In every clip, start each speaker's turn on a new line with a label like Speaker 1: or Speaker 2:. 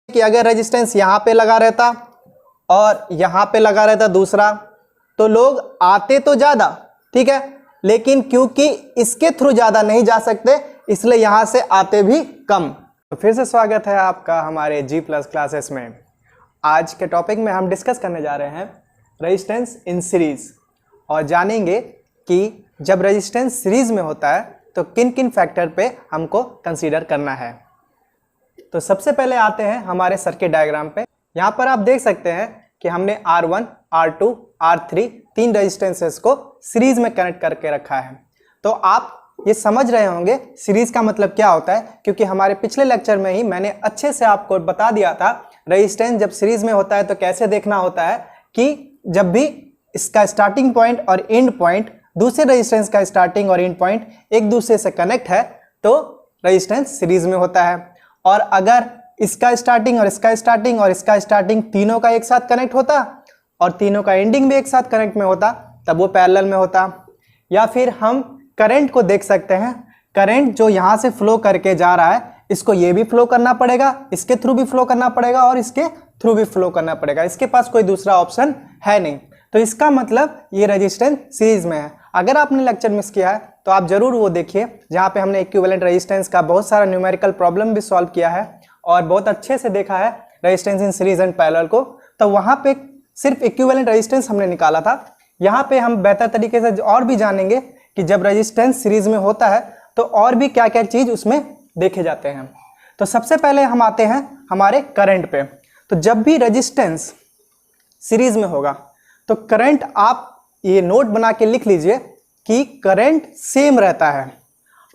Speaker 1: कि अगर रेजिस्टेंस यहाँ पे लगा रहता और यहाँ पे लगा रहता दूसरा, तो लोग आते तो ज़्यादा, ठीक है, लेकिन क्योंकि इसके थ्रू ज़्यादा नहीं जा सकते इसलिए यहाँ से आते भी कम। तो फिर से स्वागत है आपका हमारे G+ क्लासेस में। आज के टॉपिक में हम डिस्कस करने जा रहे हैं रेजिस्टेंस इन सीरीज़ और जानेंगे कि जब रेजिस्टेंस सीरीज़ में होता है तो किन किन फैक्टर पे हमको कंसीडर करना है। तो सबसे पहले आते हैं हमारे सर्किट डायग्राम पे। यहाँ पर आप देख सकते हैं कि हमने R1, R2, R3 तीन रेजिस्टेंसेस को सीरीज में कनेक्ट करके रखा है। तो आप ये समझ रहे होंगे सीरीज का मतलब क्या होता है, क्योंकि हमारे पिछले लेक्चर में ही मैंने अच्छे से आपको बता दिया था रेजिस्टेंस जब सीरीज में होता है तो कैसे देखना होता है कि जब भी इसका स्टार्टिंग पॉइंट और एंड पॉइंट दूसरे रेजिस्टेंस का स्टार्टिंग और एंड पॉइंट एक दूसरे से कनेक्ट है तो रेजिस्टेंस सीरीज में होता है। और अगर इसका स्टार्टिंग और इसका स्टार्टिंग और इसका स्टार्टिंग तीनों का एक साथ कनेक्ट होता और तीनों का एंडिंग भी एक साथ कनेक्ट में होता तब वो पैरेलल में होता। या फिर हम करंट को देख सकते हैं, करंट जो यहाँ से फ्लो करके जा रहा है इसको ये भी फ्लो करना पड़ेगा, इसके थ्रू भी फ्लो करना पड़ेगा और इसके थ्रू भी फ्लो करना पड़ेगा, इसके पास कोई दूसरा ऑप्शन है नहीं। तो इसका मतलब ये रेजिस्टेंस सीरीज में है। अगर आपने लेक्चर मिस किया है तो आप जरूर वो देखिए, जहाँ पे हमने इक्विवेलेंट रेजिस्टेंस का बहुत सारा न्यूमेरिकल प्रॉब्लम भी सॉल्व किया है और बहुत अच्छे से देखा है resistance in series and parallel को। तो वहाँ पे सिर्फ इक्विवेलेंट रेजिस्टेंस हमने निकाला था। यहाँ पे हम बेहतर तरीके से और भी जानेंगे कि जब रेजिस्टेंस सीरीज में होता है तो और भी क्या क्या चीज़ उसमें देखे जाते हैं। तो सबसे पहले हम आते हैं हमारे करंट पे। तो जब भी रेजिस्टेंस सीरीज में होगा तो करंट, आप ये नोट बना के लिख लीजिए कि करंट सेम रहता है।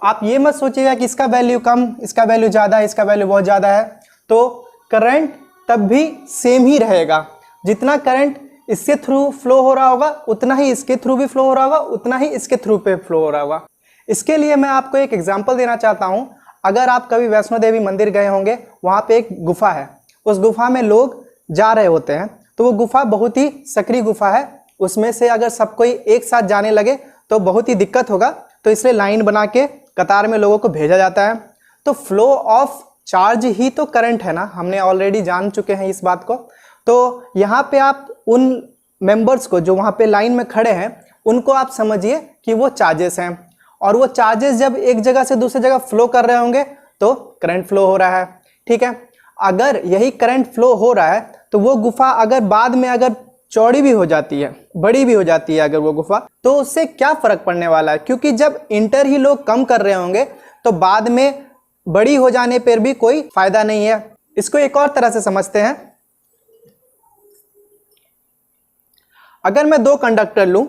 Speaker 1: आप ये मत सोचिएगा कि इसका वैल्यू कम, इसका वैल्यू ज़्यादा है, इसका वैल्यू बहुत ज़्यादा है। तो करंट तब भी सेम ही रहेगा। जितना करंट इसके थ्रू फ्लो हो रहा होगा उतना ही इसके थ्रू भी फ्लो हो रहा होगा, उतना ही इसके थ्रू पे फ्लो हो रहा होगा। इसके लिए मैं आपको एक एग्जाम्पल देना चाहता हूँ। अगर आप कभी वैष्णो देवी मंदिर गए होंगे, वहाँ पे एक गुफा है, उस गुफा में लोग जा रहे होते हैं। तो वो गुफा बहुत ही सकरी गुफा है, उसमें से अगर सब कोई एक साथ जाने लगे तो बहुत ही दिक्कत होगा। तो इसलिए लाइन बना के कतार में लोगों को भेजा जाता है। तो फ्लो ऑफ चार्ज ही तो करंट है ना, हमने ऑलरेडी जान चुके हैं इस बात को। तो यहाँ पे आप उन मेंबर्स को जो वहाँ पे लाइन में खड़े हैं उनको आप समझिए कि वो चार्जेस हैं, और वो चार्जेस जब एक जगह से दूसरी जगह फ्लो कर रहे होंगे तो करंट फ्लो हो रहा है, ठीक है। अगर यही करंट फ्लो हो रहा है तो वो गुफा अगर बाद में अगर चौड़ी भी हो जाती है, बड़ी भी हो जाती है अगर वो गुफा, तो उससे क्या फर्क पड़ने वाला है, क्योंकि जब इंटर ही लोग कम कर रहे होंगे तो बाद में बड़ी हो जाने पर भी कोई फायदा नहीं है। इसको एक और तरह से समझते हैं। अगर मैं दो कंडक्टर लूं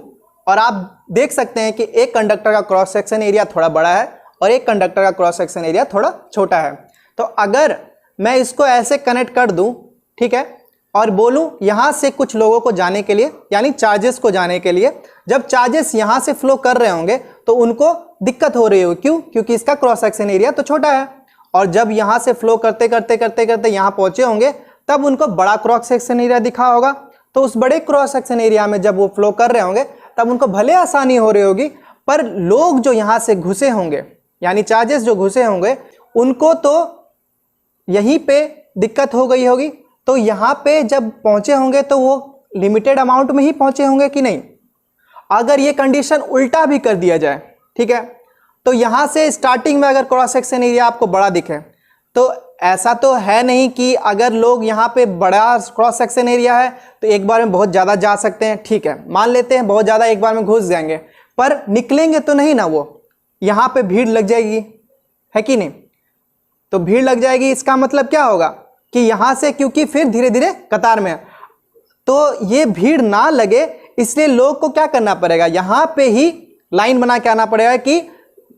Speaker 1: और आप देख सकते हैं कि एक कंडक्टर का क्रॉस सेक्शन एरिया थोड़ा बड़ा है और एक कंडक्टर का क्रॉस सेक्शन एरिया थोड़ा छोटा है, तो अगर मैं इसको ऐसे कनेक्ट कर दूं, ठीक है, और बोलूं यहां से कुछ लोगों को जाने के लिए, यानी चार्जेस को जाने के लिए, जब चार्जेस यहां से फ्लो कर रहे होंगे तो उनको दिक्कत हो रही होगी। क्यों? क्योंकि इसका क्रॉस सेक्शन एरिया तो छोटा है। और जब यहां से फ्लो करते करते करते करते यहां पहुंचे होंगे तब उनको बड़ा क्रॉस सेक्शन एरिया दिखा होगा। तो उस बड़े क्रॉस सेक्शन एरिया में जब वो फ्लो कर रहे होंगे तब उनको भले आसानी हो रही होगी, पर लोग जो यहाँ से घुसे होंगे, यानी चार्जेस जो घुसे होंगे, उनको तो यहीं पे दिक्कत हो गई होगी। तो यहाँ पे जब पहुँचे होंगे तो वो लिमिटेड अमाउंट में ही पहुँचे होंगे कि नहीं। अगर ये कंडीशन उल्टा भी कर दिया जाए, ठीक है, तो यहाँ से स्टार्टिंग में अगर क्रॉस सेक्शन एरिया आपको बड़ा दिखे, तो ऐसा तो है नहीं कि अगर लोग यहाँ पे बड़ा क्रॉस सेक्शन एरिया है तो एक बार में बहुत ज़्यादा जा सकते हैं, ठीक है, मान लेते हैं बहुत ज़्यादा एक बार में घुस जाएंगे, पर निकलेंगे तो नहीं ना वो। यहाँ पे भीड़ लग जाएगी, है कि नहीं। तो भीड़ लग जाएगी, इसका मतलब क्या होगा कि यहाँ से, क्योंकि फिर धीरे धीरे कतार में, तो ये भीड़ ना लगे इसलिए लोग को क्या करना पड़ेगा, यहाँ पे ही लाइन बना के आना पड़ेगा, कि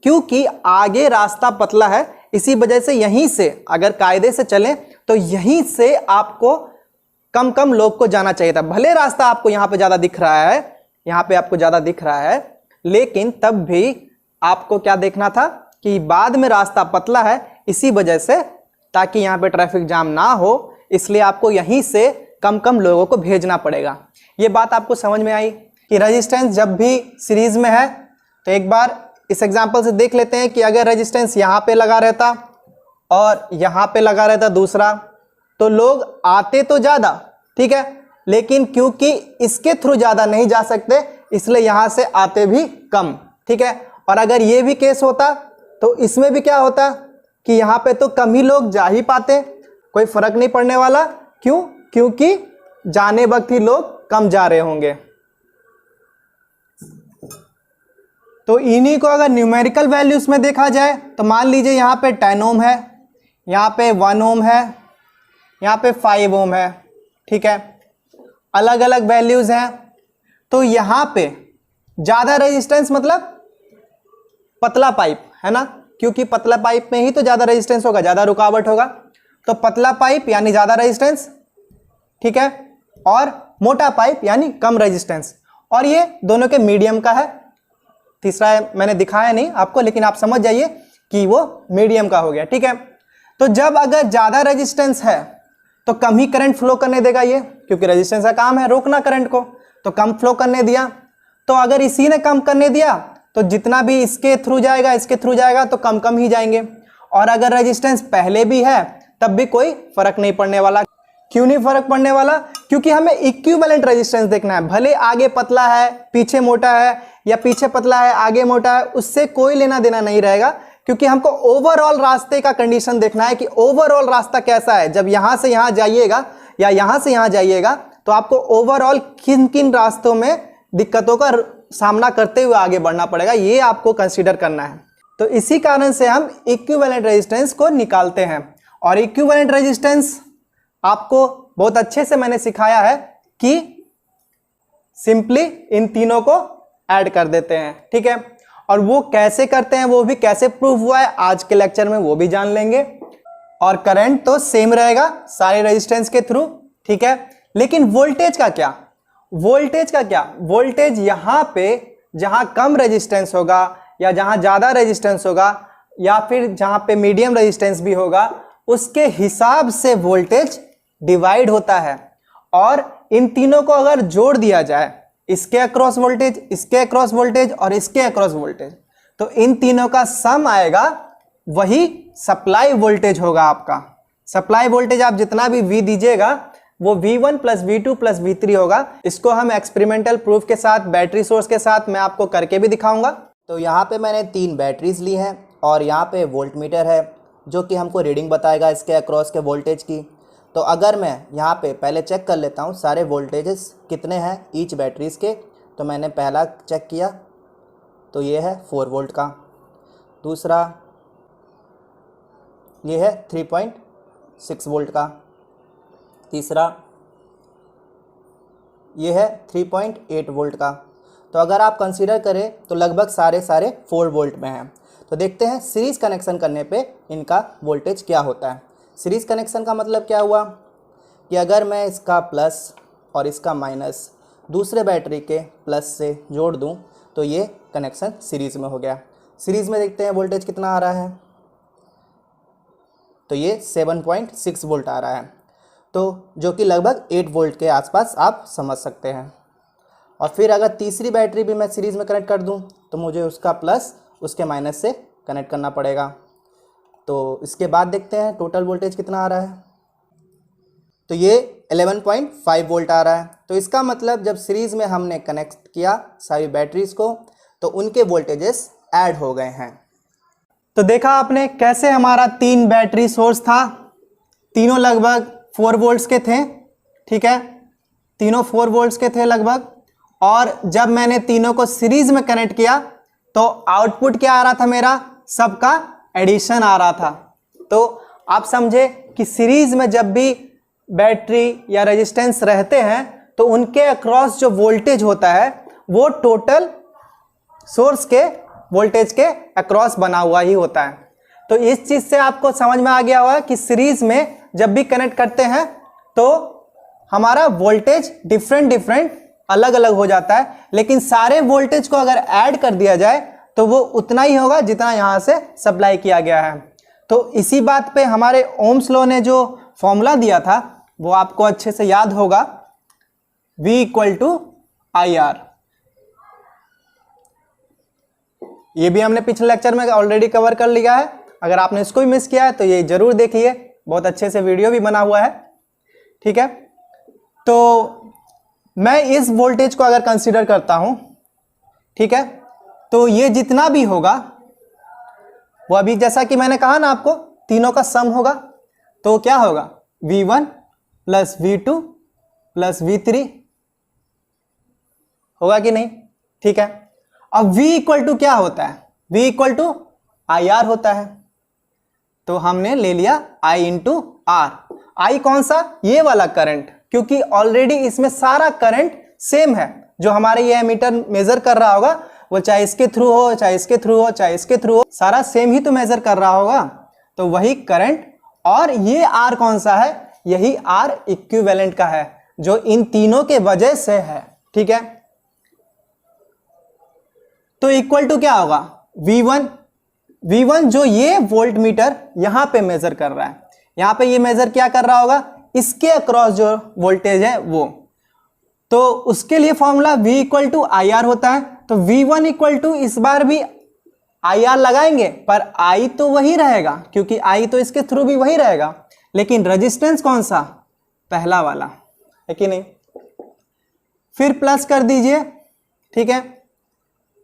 Speaker 1: क्योंकि आगे रास्ता पतला है, इसी वजह से यहीं से अगर कायदे से चलें तो यहीं से आपको कम कम लोग को जाना चाहिए था। भले रास्ता आपको यहाँ पे ज़्यादा दिख रहा है, यहाँ पे आपको ज़्यादा दिख रहा है, लेकिन तब भी आपको क्या देखना था कि बाद में रास्ता पतला है, इसी वजह से, ताकि यहाँ पे ट्रैफिक जाम ना हो, इसलिए आपको यहीं से कम कम लोगों को भेजना पड़ेगा। ये बात आपको समझ में आई कि रेजिस्टेंस जब भी सीरीज में है, तो एक बार इस एग्जांपल से देख लेते हैं कि अगर रेजिस्टेंस यहाँ पे लगा रहता और यहाँ पे लगा रहता दूसरा, तो लोग आते तो ज़्यादा, ठीक है, लेकिन क्योंकि इसके थ्रू ज़्यादा नहीं जा सकते इसलिए यहाँ से आते भी कम, ठीक है। और अगर ये भी केस होता तो इसमें भी क्या होता कि यहाँ पे तो कम ही लोग जा ही पाते, कोई फर्क नहीं पड़ने वाला। क्यों? क्योंकि जाने वक्त ही लोग कम जा रहे होंगे। तो इन्हीं को अगर न्यूमेरिकल वैल्यूज में देखा जाए तो मान लीजिए यहाँ पे 10 ओम है, यहाँ पे 1 ओम है, यहाँ पे 5 ओम है, ठीक है, अलग अलग वैल्यूज हैं। तो यहाँ पे ज़्यादा रेजिस्टेंस मतलब पतला पाइप है ना, क्योंकि पतला पाइप में ही तो ज़्यादा रेजिस्टेंस होगा, ज़्यादा रुकावट होगा, तो पतला पाइप यानी ज़्यादा रेजिस्टेंस, ठीक है, और मोटा पाइप यानी कम रेजिस्टेंस। और ये दोनों के मीडियम का है। तीसरा मैंने दिखाया नहीं आपको, लेकिन आप समझ जाइए कि वो मीडियम का हो गया, ठीक है। तो जब अगर ज़्यादा रेजिस्टेंस है तो कम ही करंट फ्लो करने देगा ये, क्योंकि रेजिस्टेंस का काम है रोकना करंट को, तो कम फ्लो करने दिया। तो अगर इसी ने कम करने दिया तो जितना भी इसके थ्रू जाएगा इसके थ्रू जाएगा तो कम कम ही जाएंगे। और अगर रेजिस्टेंस पहले भी है तब भी कोई फर्क नहीं पड़ने वाला। क्यों नहीं फर्क पड़ने वाला? क्योंकि हमें इक्विवेलेंट रेजिस्टेंस देखना है। भले आगे पतला है पीछे मोटा है, या पीछे पतला है आगे मोटा है, उससे कोई लेना देना नहीं रहेगा, क्योंकि हमको ओवरऑल रास्ते का कंडीशन देखना है कि ओवरऑल रास्ता कैसा है। जब यहां से यहां जाइएगा या यहां से यहां जाइएगा तो आपको ओवरऑल किन किन रास्तों में दिक्कतों का सामना करते हुए आगे बढ़ना पड़ेगा, ये आपको कंसीडर करना है। तो इसी कारण से हम इक्विवेलेंट रेजिस्टेंस को निकालते हैं। और इक्विवेलेंट रेजिस्टेंस आपको बहुत अच्छे से मैंने सिखाया है कि सिंपली इन तीनों को ऐड कर देते हैं, ठीक है। और वो कैसे करते हैं, वो भी कैसे प्रूव हुआ है आज के लेक्चर में वो भी जान लेंगे। और करंट तो सेम रहेगा सारे रेजिस्टेंस के थ्रू, ठीक है। लेकिन वोल्टेज का क्या? वोल्टेज का क्या? वोल्टेज यहां पे जहां कम रेजिस्टेंस होगा या जहां ज्यादा रेजिस्टेंस होगा या फिर जहां पे मीडियम रेजिस्टेंस भी होगा, उसके हिसाब से वोल्टेज डिवाइड होता है। और इन तीनों को अगर जोड़ दिया जाए, इसके अक्रॉस वोल्टेज, इसके अक्रॉस वोल्टेज और इसके अक्रॉस वोल्टेज, तो इन तीनों का सम आएगा, वही सप्लाई वोल्टेज होगा आपका। सप्लाई वोल्टेज आप जितना भी V दीजिएगा वो V1 plus V2 plus V3 होगा। इसको हम एक्सपेरिमेंटल प्रूफ के साथ, बैटरी सोर्स के साथ मैं आपको करके भी दिखाऊंगा। तो यहाँ पे मैंने 3 बैटरीज ली हैं और यहाँ पे वोल्ट मीटर है जो कि हमको रीडिंग बताएगा इसके अक्रॉस के वोल्टेज की। तो अगर मैं यहाँ पे पहले चेक कर लेता हूँ सारे वोल्टेजेस कितने हैं ईच बैटरीज के। तो मैंने पहला चेक किया तो ये है 4 वोल्ट का, दूसरा ये है 3.6 वोल्ट का, तीसरा ये है 3.8 वोल्ट का। तो अगर आप कंसीडर करें तो लगभग सारे 4 वोल्ट में हैं। तो देखते हैं सीरीज़ कनेक्शन करने पे इनका वोल्टेज क्या होता है। सीरीज़ कनेक्शन का मतलब क्या हुआ कि अगर मैं इसका प्लस और इसका माइनस दूसरे बैटरी के प्लस से जोड़ दूं तो ये कनेक्शन सीरीज़ में हो गया। सीरीज़ में देखते हैं वोल्टेज कितना आ रहा है, तो ये 7.6 वोल्ट आ रहा है, तो जो कि लगभग 8 वोल्ट के आसपास आप समझ सकते हैं। और फिर अगर तीसरी बैटरी भी मैं सीरीज़ में कनेक्ट कर दूं तो मुझे उसका प्लस उसके माइनस से कनेक्ट करना पड़ेगा। तो इसके बाद देखते हैं टोटल वोल्टेज कितना आ रहा है, तो ये 11.5 वोल्ट आ रहा है। तो इसका मतलब जब सीरीज़ में हमने कनेक्ट किया सारी बैटरीज को तो उनके वोल्टेजेस ऐड हो गए हैं। तो देखा आपने कैसे हमारा 3 बैटरी सोर्स था, तीनों लगभग 4 वोल्ट्स के थे, ठीक है, तीनों 4 वोल्ट्स के थे लगभग। और जब मैंने तीनों को सीरीज़ में कनेक्ट किया तो आउटपुट क्या आ रहा था, मेरा सबका एडिशन आ रहा था। तो आप समझे कि सीरीज़ में जब भी बैटरी या रेजिस्टेंस रहते हैं तो उनके अक्रॉस जो वोल्टेज होता है वो टोटल सोर्स के वोल्टेज के अक्रॉस बना हुआ ही होता है। तो इस चीज़ से आपको समझ में आ गया होगा कि सीरीज़ में जब भी कनेक्ट करते हैं तो हमारा वोल्टेज डिफरेंट अलग अलग हो जाता है, लेकिन सारे वोल्टेज को अगर ऐड कर दिया जाए तो वो उतना ही होगा जितना यहाँ से सप्लाई किया गया है। तो इसी बात पे हमारे ओम्स लॉ ने जो फॉर्मूला दिया था वो आपको अच्छे से याद होगा, V = IR। ये भी हमने पिछले लेक्चर में ऑलरेडी कवर कर लिया है। अगर आपने इसको भी मिस किया है तो ये जरूर देखिए, बहुत अच्छे से वीडियो भी बना हुआ है। ठीक है। तो मैं इस वोल्टेज को अगर कंसीडर करता हूं, ठीक है, तो ये जितना भी होगा वो अभी जैसा कि मैंने कहा ना आपको तीनों का सम होगा, तो क्या होगा V1 plus V2 plus V3 होगा कि नहीं, ठीक है। अब V इक्वल टू क्या होता है, V इक्वल टू IR होता है, तो हमने ले लिया I इंटू R। I कौन सा, ये वाला करंट, क्योंकि ऑलरेडी इसमें सारा करंट सेम है। जो हमारे ये एमीटर मेजर कर रहा होगा वो चाहे इसके थ्रू हो, चाहे इसके थ्रू हो, चाहे इसके थ्रू हो, सारा सेम ही तो मेजर कर रहा होगा, तो वही करंट। और ये R कौन सा है, यही R इक्विवेलेंट का है, जो इन तीनों के वजह से है, ठीक है। तो इक्वल टू क्या होगा V1 जो ये वोल्ट मीटर यहां पे मेजर कर रहा है, यहां पे ये मेजर क्या कर रहा होगा, इसके अक्रॉस जो वोल्टेज है वो, तो उसके लिए formula V equal to IR होता है। तो V1 इक्वल टू इस बार भी IR लगाएंगे, पर I तो वही रहेगा क्योंकि I तो इसके थ्रू भी वही रहेगा, लेकिन रेजिस्टेंस कौन सा, पहला वाला है कि नहीं। फिर प्लस कर दीजिए, ठीक है।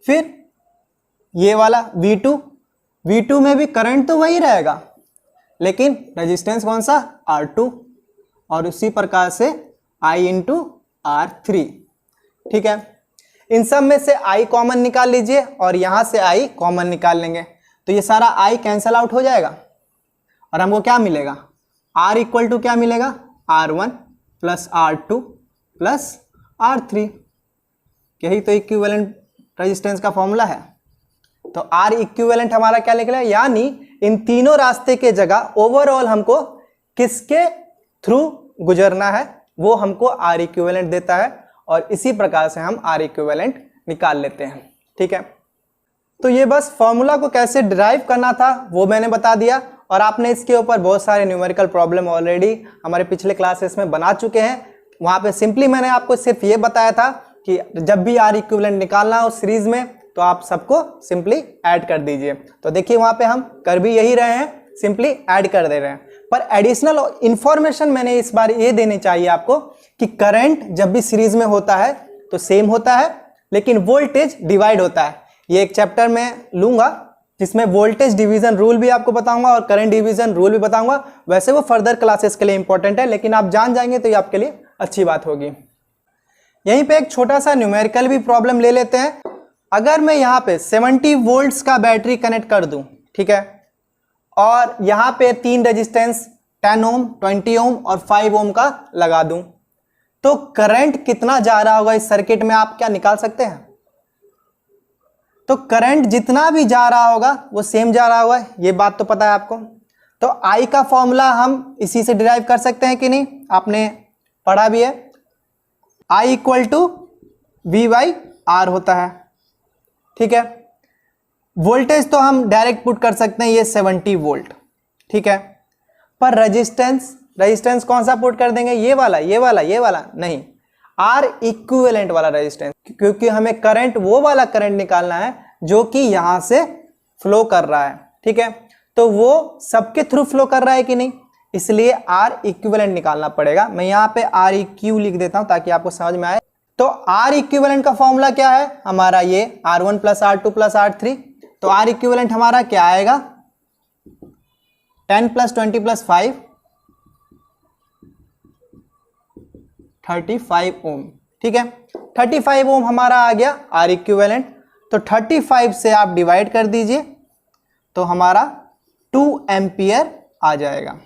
Speaker 1: फिर ये वाला V2 में भी करंट तो वही रहेगा, लेकिन रेजिस्टेंस कौन सा, R2, और उसी प्रकार से I इंटू R3, ठीक है। इन सब में से I कॉमन निकाल लीजिए और यहां से I कॉमन निकाल लेंगे, तो ये सारा I कैंसल आउट हो जाएगा और हमको क्या मिलेगा, R इक्वल टू क्या मिलेगा, R1 plus R2 plus R3। यही तो इक्विवेलेंट रेजिस्टेंस का फॉर्मूला है। तो R इक्विवेलेंट हमारा क्या निकला, यानी इन तीनों रास्ते के जगह ओवरऑल हमको किसके थ्रू गुजरना है वो हमको R इक्विवेलेंट देता है, और इसी प्रकार से हम R इक्विवेलेंट निकाल लेते हैं, ठीक है। तो ये बस फॉर्मूला को कैसे डिराइव करना था वो मैंने बता दिया, और आपने इसके ऊपर बहुत सारे न्यूमेरिकल प्रॉब्लम ऑलरेडी हमारे पिछले क्लासेस में बना चुके हैं। वहाँ पे सिंपली मैंने आपको सिर्फ ये बताया था कि जब भी R इक्विवेलेंट निकालना हो सीरीज में तो आप सबको सिंपली ऐड कर दीजिए। तो देखिए वहाँ पे हम कर भी यही रहे हैं, सिंपली ऐड कर दे रहे हैं। पर एडिशनल इंफॉर्मेशन मैंने इस बार ये देनी चाहिए आपको कि करंट जब भी सीरीज में होता है तो सेम होता है, लेकिन वोल्टेज डिवाइड होता है। ये एक चैप्टर में लूंगा जिसमें वोल्टेज डिवीजन रूल भी आपको बताऊंगा और करंट डिवीजन रूल भी बताऊंगा। वैसे वो फर्दर क्लासेस के लिए इंपॉर्टेंट है, लेकिन आप जान जाएंगे तो ये आपके लिए अच्छी बात होगी। यहीं पे एक छोटा सा न्यूमेरिकल भी प्रॉब्लम ले लेते हैं। अगर मैं यहाँ पे 70 वोल्ट्स का बैटरी कनेक्ट कर दूं, ठीक है, और यहाँ पे 3 रेजिस्टेंस 10 ओम, 20 ओम और 5 ओम का लगा दूं, तो करंट कितना जा रहा होगा इस सर्किट में आप क्या निकाल सकते हैं। तो करंट जितना भी जा रहा होगा वो सेम जा रहा होगा, ये बात तो पता है आपको। तो I का फॉर्मूला हम इसी से डिराइव कर सकते हैं कि नहीं, आपने पढ़ा भी है। I इक्वल टू V/R होता है, ठीक है। वोल्टेज तो हम डायरेक्ट पुट कर सकते हैं, ये 70 वोल्ट, ठीक है। पर रेजिस्टेंस कौन सा पुट कर देंगे, ये वाला नहीं, R इक्विवेलेंट वाला रेजिस्टेंस, क्योंकि हमें करंट वो वाला करंट निकालना है जो कि यहां से फ्लो कर रहा है, ठीक है। तो वो सबके थ्रू फ्लो कर रहा है कि नहीं, इसलिए R इक्विवेलेंट निकालना पड़ेगा। मैं यहाँ पे R इक्यू लिख देता हूं ताकि आपको समझ में आए। तो R इक्विवेलेंट का फॉर्मूला क्या है हमारा, ये R1 plus R2 plus R3। तो R इक्विवेलेंट हमारा क्या आएगा, 10 प्लस 20 प्लस 5 35 ओम, ठीक है। 35 ओम हमारा आ गया R इक्विवेलेंट। तो 35 से आप डिवाइड कर दीजिए तो हमारा 2 एम्पियर आ जाएगा।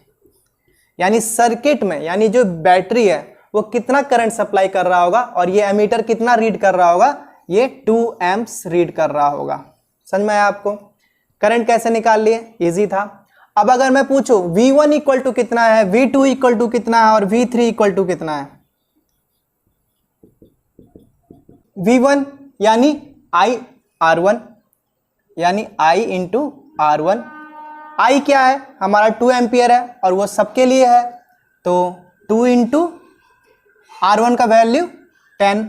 Speaker 1: यानी सर्किट में, यानी जो बैटरी है वो कितना करंट सप्लाई कर रहा होगा, और ये एमीटर कितना रीड कर रहा होगा, ये 2 एम्प्स रीड कर रहा होगा। समझ में आया आपको। करंट कैसे निकाल लिए, इजी था। अब अगर मैं पूछूं V1 इक्वल टू कितना है, V2 इक्वल टू कितना है और V3 इक्वल टू कितना है। V1 यानी I R1, यानी I इंटू R1। I क्या है हमारा 2 एम्पियर है और वो सबके लिए है, तो 2 इंटू R1 का वैल्यू 10,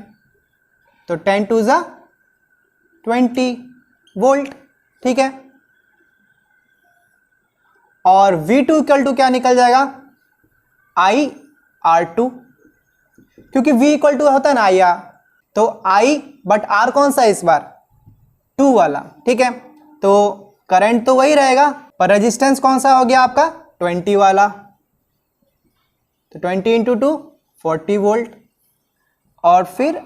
Speaker 1: तो 10 टू ज़ा 20 वोल्ट, ठीक है। और V2 इक्वल टू क्या निकल जाएगा, I R2, क्योंकि V इक्वल टू होता है ना आई आर, तो I बट R कौन सा है इस बार, 2 वाला, ठीक है। तो करंट तो वही रहेगा, पर रेजिस्टेंस कौन सा हो गया आपका 20 वाला, तो 20 इंटू 2 40 वोल्ट, और फिर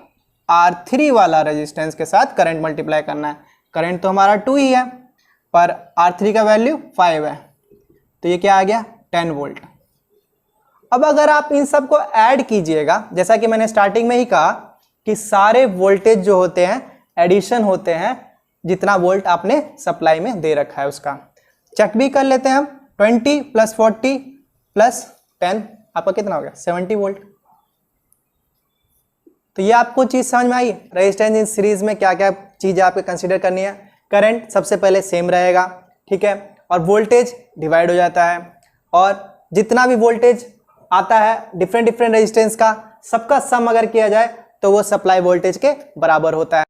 Speaker 1: R3 वाला रेजिस्टेंस के साथ करंट मल्टीप्लाई करना है। करंट तो हमारा 2 ही है, पर R3 का वैल्यू 5 है, तो ये क्या आ गया 10 वोल्ट। अब अगर आप इन सब को ऐड कीजिएगा, जैसा कि मैंने स्टार्टिंग में ही कहा कि सारे वोल्टेज जो होते हैं एडिशन होते हैं जितना वोल्ट आपने सप्लाई में दे रखा है उसका। चेक भी कर लेते हैं हम, 20 प्लस 40 प्लस 10 आपका कितना हो गया 70 वोल्ट। तो ये आपको चीज समझ में आई, रेजिस्टेंस इन सीरीज में क्या क्या चीजें आपको कंसीडर करनी है। करंट सबसे पहले सेम रहेगा, ठीक है, और वोल्टेज डिवाइड हो जाता है, और जितना भी वोल्टेज आता है डिफरेंट रेजिस्टेंस का, सबका सम अगर किया जाए तो वो सप्लाई वोल्टेज के बराबर होता है।